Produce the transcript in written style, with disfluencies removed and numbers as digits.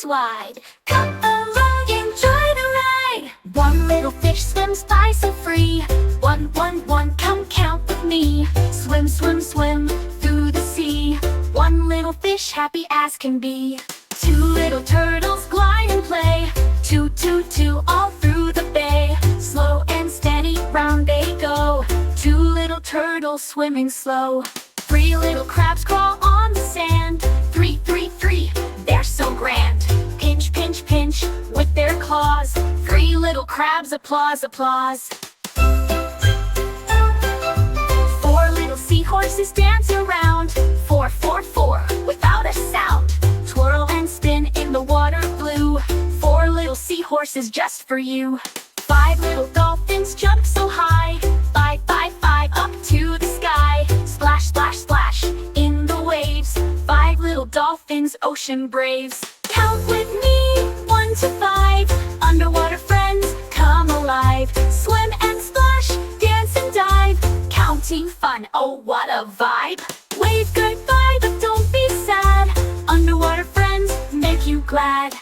wide. Come along, enjoy the ride. One little fish swims by so free. One, come count with me. Swim, swim, swim through the sea. One little fish happy as can be. Two little turtles glide and play. Two, all through the bay. Slow and steady round they go. Two little turtles swimming slow. Three little crabs crawl on the sand. Three, they're so grand. Pinch, pinch with their claws. Three little crabs applause, applause. Four little seahorses dance around. Four, without a sound. Twirl and spin in the water blue. Four little seahorses just for you. Five little dolphins jump so high. Five, up to the sky. Splash, splash in the waves. Five little dolphins, ocean braves. Count with me, 1 to 5. Underwater friends, come alive. Swim and splash, dance and dive. Counting fun, oh what a vibe. Wave goodbye, but don't be sad. Underwater friends make you glad.